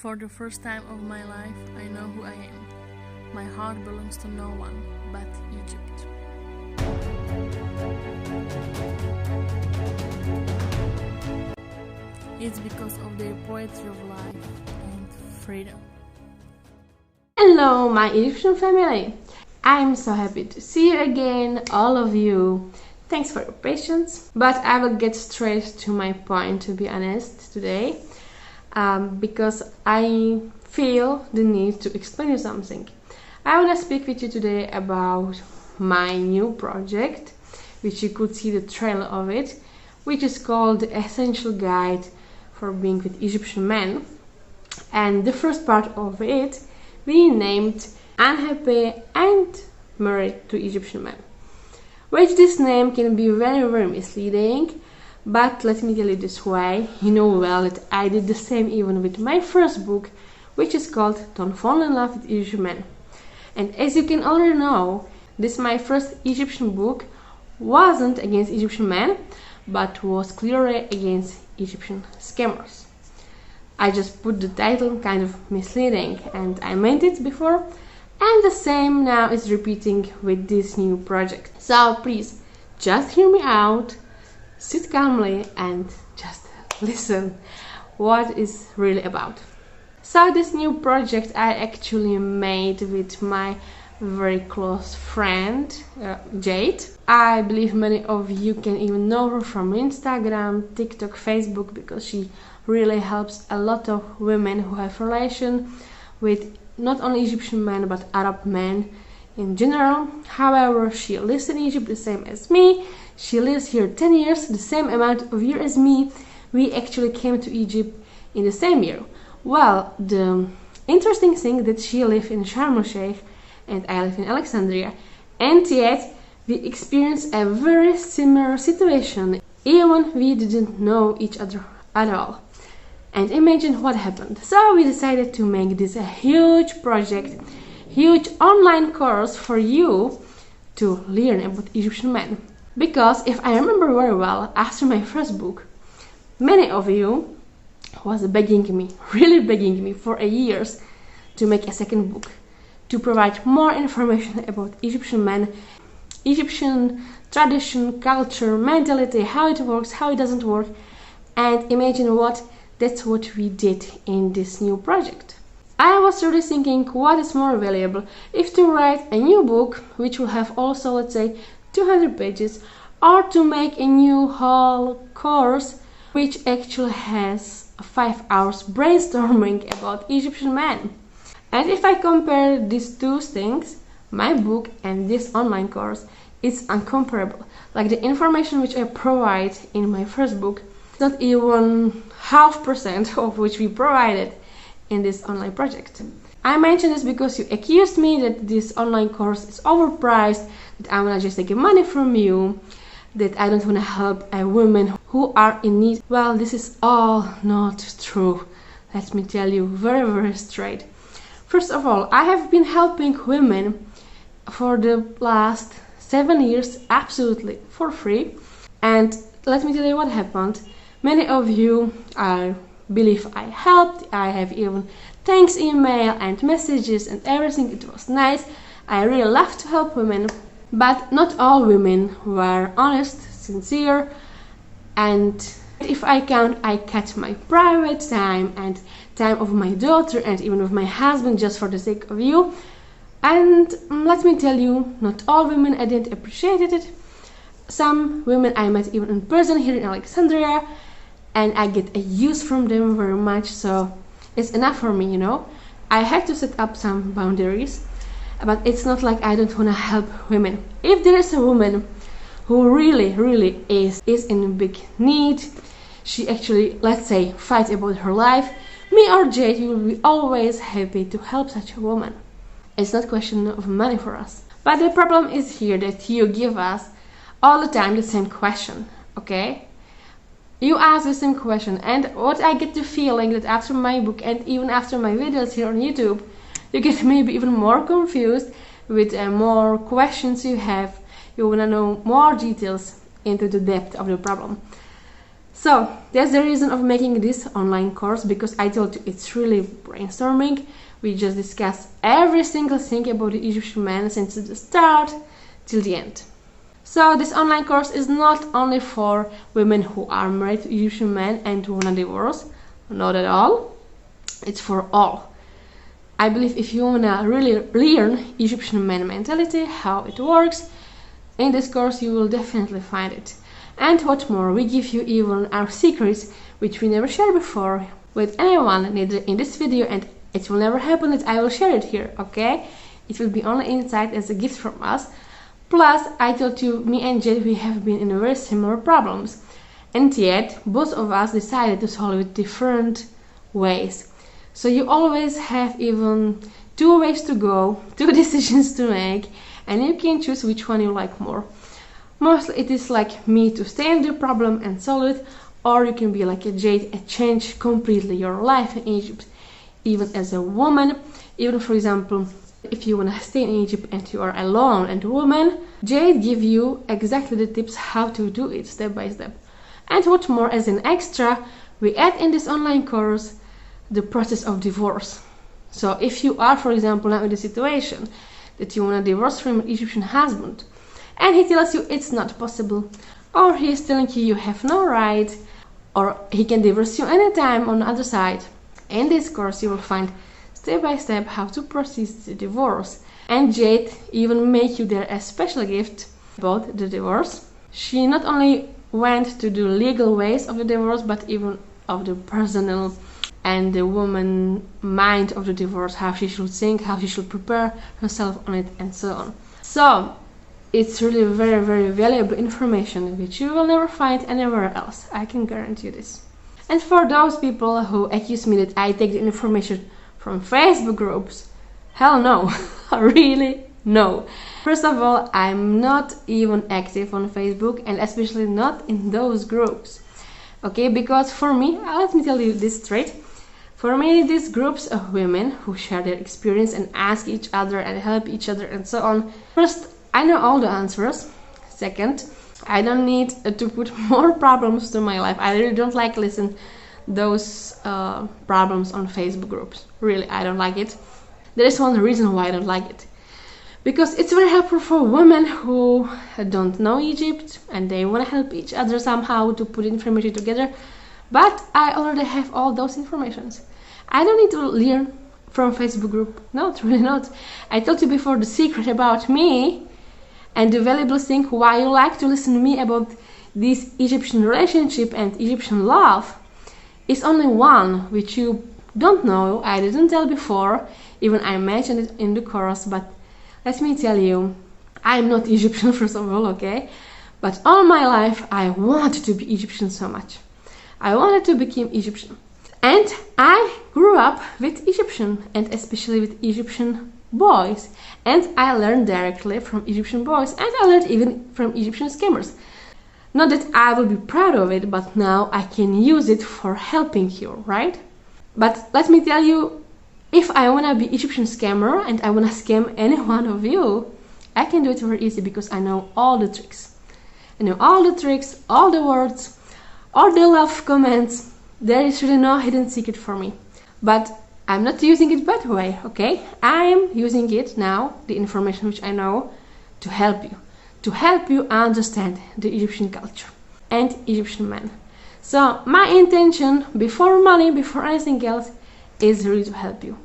For the first time of my life, I know who I am. My heart belongs to no one but Egypt. It's because of their poetry of life and freedom. Hello, my Egyptian family! I'm so happy to see you again, all of you. Thanks for your patience, but I will get straight to my point, to be honest, today, because I feel the need to explain you something. I want to speak with you today about my new project, which you could see the trailer of it, which is called The Essential Guide for Being with Egyptian Men. And the first part of it we named Unhappy and Married to Egyptian Men, which this name can be very misleading, but let me tell you this way, you know well that I did the same even with my first book, which is called Don't Fall in Love with Egyptian Men. And as you can already know, this my first Egyptian book wasn't against Egyptian men, but was clearly against Egyptian scammers. I just put the title kind of misleading, and I meant it before, and the same now is repeating with this new project. So please, just hear me out, sit calmly and just listen what it's really about. So this new project I actually made with my very close friend Jade. I believe many of you can even know her from Instagram, TikTok, Facebook, because she really helps a lot of women who have relation with not only Egyptian men but Arab men in general. However, she lives in Egypt the same as me. She lives here 10 years, the same amount of years as me. We actually came to Egypt in the same year. Well, the interesting thing that she lives in Sharm el-Sheikh and I live in Alexandria, and yet we experienced a very similar situation, even we didn't know each other at all. And imagine what happened. So we decided to make this a huge project, huge online course for you to learn about Egyptian men. Because if I remember very well, after my first book, many of you was begging me, really begging me for years to make a second book, to provide more information about Egyptian men, Egyptian tradition, culture, mentality, how it works, how it doesn't work. And imagine what, that's what we did in this new project. I was really thinking what is more valuable, if to write a new book, which will have also, let's say, 200 pages, or to make a new whole course, which actually has 5 hours brainstorming about Egyptian men. And if I compare these two things, my book and this online course, it's incomparable. Like the information which I provide in my first book, not even 0.5% of which we provided in this online project. I mention this because you accused me that this online course is overpriced, that I wanna just take money from you, that I don't wanna help a women who are in need. Well, this is all not true. Let me tell you very straight. First of all, I have been helping women for the last 7 years absolutely for free. And let me tell you what happened. Many of you, I believe I helped. I have even thanks email and messages and everything. It was nice. I really love to help women. But not all women were honest, sincere, and if I count, I cut my private time and time of my daughter and even of my husband just for the sake of you. And let me tell you, not all women I didn't appreciate it. Some women I met even in person here in Alexandria, and I get a use from them very much, so it's enough for me, you know. I had to set up some boundaries, but it's not like I don't want to help women. If there is a woman who really is in big need, she actually, let's say, fights about her life, me or Jade will be always happy to help such a woman. It's not a question of money for us. But the problem is here that you give us all the time the same question, okay? You ask the same question, and what I get the feeling that after my book and even after my videos here on YouTube, you get maybe even more confused with more questions you have. You want to know more details into the depth of the problem. So that's the reason of making this online course, because I told you it's really brainstorming. We just discussed every single thing about the Egyptian man since the start till the end. So this online course is not only for women who are married to Egyptian men and who want to divorce, not at all. It's for all. I believe if you want to really learn Egyptian man mentality, how it works, in this course you will definitely find it. And what more, we give you even our secrets, which we never shared before with anyone, neither in this video, and it will never happen that I will share it here, okay? It will be only inside as a gift from us. Plus, I told you, me and Jade, we have been in very similar problems. And yet, both of us decided to solve it different ways. So you always have even two ways to go, two decisions to make, and you can choose which one you like more. Mostly it is like me to stay in the problem and solve it, or you can be like a Jade and change completely your life in Egypt. Even as a woman, even for example, if you want to stay in Egypt and you are alone and a woman, Jade give you exactly the tips how to do it step by step. And what more, as an extra, we add in this online course the process of divorce. So if you are, for example, now in the situation that you want to divorce from an Egyptian husband, and he tells you it's not possible, or he is telling you you have no right, or he can divorce you anytime on the other side, in this course you will find step by step how to proceed the divorce. And Jade even make you there a special gift about the divorce. She not only went to the legal ways of the divorce, but even of the personal and the woman mind of the divorce, how she should think, how she should prepare herself on it, and so on. So it's really very, very valuable information which you will never find anywhere else. I can guarantee you this. And for those people who accuse me that I take the information from Facebook groups, hell no. Really no. First of all, I'm not even active on Facebook, and especially not in those groups. Okay, because for me, let me tell you this straight. For me, these groups of women who share their experience and ask each other and help each other and so on. First, I know all the answers. Second, I don't need to put more problems to my life. I really don't like listen those problems on Facebook groups. Really, I don't like it. There is one reason why I don't like it. Because it's very helpful for women who don't know Egypt and they want to help each other somehow to put information together. But I already have all those informations. I don't need to learn from Facebook group. Not really not. I told you before the secret about me. And the valuable thing why you like to listen to me about this Egyptian relationship and Egyptian love is only one which you don't know. I didn't tell before, even I mentioned it in the course, but let me tell you, I'm not Egyptian first of all, okay? But all my life I wanted to be Egyptian so much. I wanted to become Egyptian. And I grew up with Egyptian, and especially with Egyptian boys, and I learned directly from Egyptian boys, and I learned even from Egyptian scammers. Not that I will be proud of it, but now I can use it for helping you, right? But let me tell you, if I want to be Egyptian scammer and I want to scam any one of you, I can do it very easy because I know all the tricks. I know all the tricks, all the words, all the love comments. There is really no hidden secret for me. But I'm not using it that way, okay? I'm using it now, the information which I know, to help you understand the Egyptian culture and Egyptian men. So my intention, before money, before anything else, is really to help you.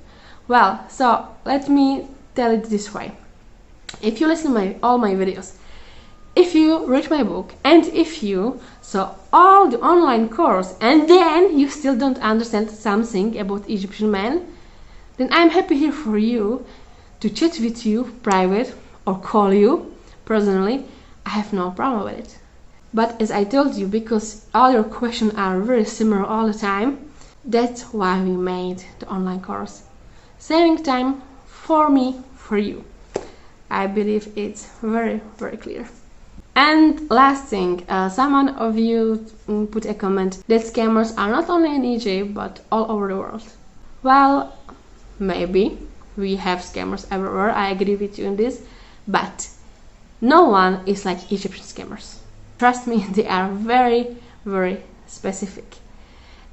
Well, so let me tell it this way. If you listen to all my videos, if you read my book, and if you saw all the online course, and then you still don't understand something about Egyptian men, then I'm happy here for you to chat with you private or call you personally. I have no problem with it. But as I told you, because all your questions are very similar all the time, that's why we made the online course. Saving time for me, for you. I believe it's very, very clear. And last thing, someone of you put a comment that scammers are not only in Egypt but all over the world. Well, maybe we have scammers everywhere, I agree with you in this, but no one is like Egyptian scammers. Trust me, they are very, very specific,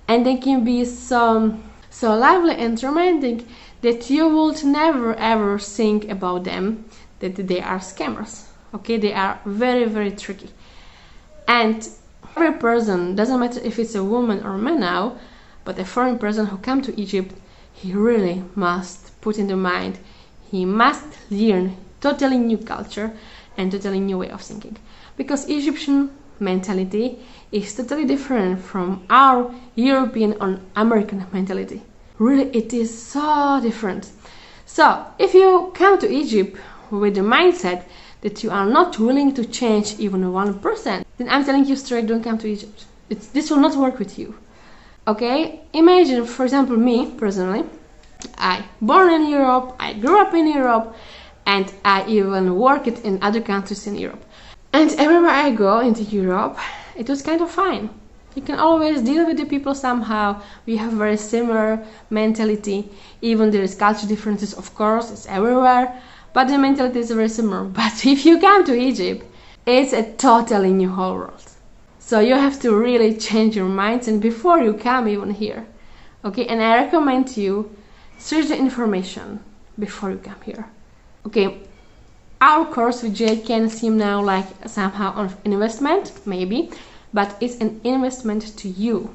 and they can be so lively and romantic that you would never ever think about them that they are scammers. Okay, they are very, very tricky. And every person, doesn't matter if it's a woman or a man now, but a foreign person who come to Egypt, he really must put in the mind, he must learn totally new culture and totally new way of thinking, because Egyptian mentality is totally different from our European or American mentality. Really, it is so different. So if you come to Egypt with the mindset that you are not willing to change even 1%, then I'm telling you straight, don't come to Egypt. This will not work with you. Okay? Imagine, for example, me personally, I born in Europe, I grew up in Europe, and I even worked in other countries in Europe. And everywhere I go into Europe, it was kind of fine. You can always deal with the people somehow. We have very similar mentality. Even there is culture differences, of course, it's everywhere. But the mentality is very similar. But if you come to Egypt, it's a totally new whole world. So you have to really change your mindset before you come even here. Okay, and I recommend you search the information before you come here. Okay, our course with Jay can seem now like somehow an investment, maybe, but it's an investment to you,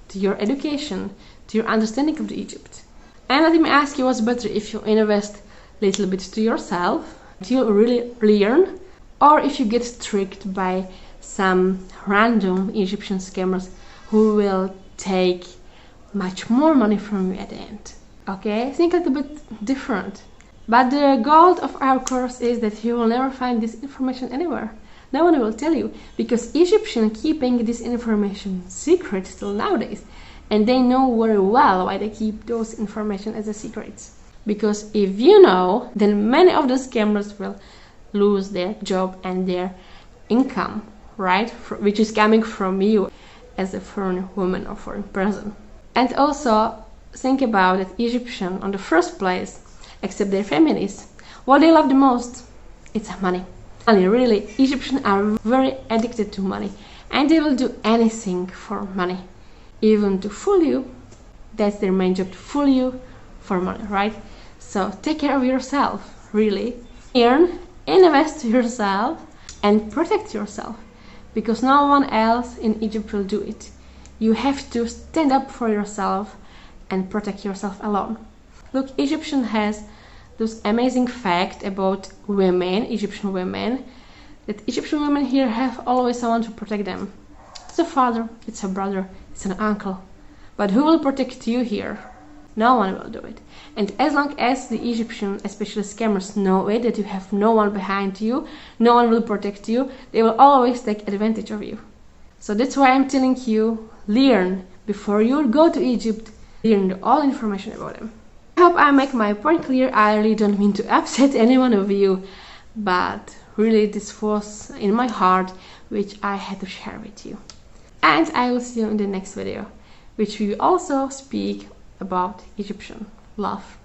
to your education, to your understanding of Egypt. And let me ask you, what's better if you invest a little bit to yourself, to really learn, or if you get tricked by some random Egyptian scammers who will take much more money from you at the end. Okay, think a little bit different. But the goal of our course is that you will never find this information anywhere. No one will tell you, because Egyptians keeping this information secret till nowadays, and they know very well why they keep those information as a secret. Because if you know, then many of the scammers will lose their job and their income, right? Which is coming from you as a foreign woman or foreign person. And also think about that Egyptians, on the first place, except their families, what they love the most, it's money. Money, really. Egyptians are very addicted to money, and they will do anything for money, even to fool you. That's their main job, to fool you for money, right? So take care of yourself, really. Earn, invest to yourself, and protect yourself, because no one else in Egypt will do it. You have to stand up for yourself and protect yourself alone. Look, Egyptian has those amazing fact about women, Egyptian women, that Egyptian women here have always someone to protect them. It's a father, it's a brother, it's an uncle. But who will protect you here? No one will do it. And as long as the Egyptian, especially scammers, know it, that you have no one behind you, no one will protect you, they will always take advantage of you. So that's why I'm telling you, learn before you go to Egypt, learn all information about them. I hope I make my point clear. I really don't mean to upset any one of you, but really this was in my heart, which I had to share with you. And I will see you in the next video, which we will also speak about Egyptian love.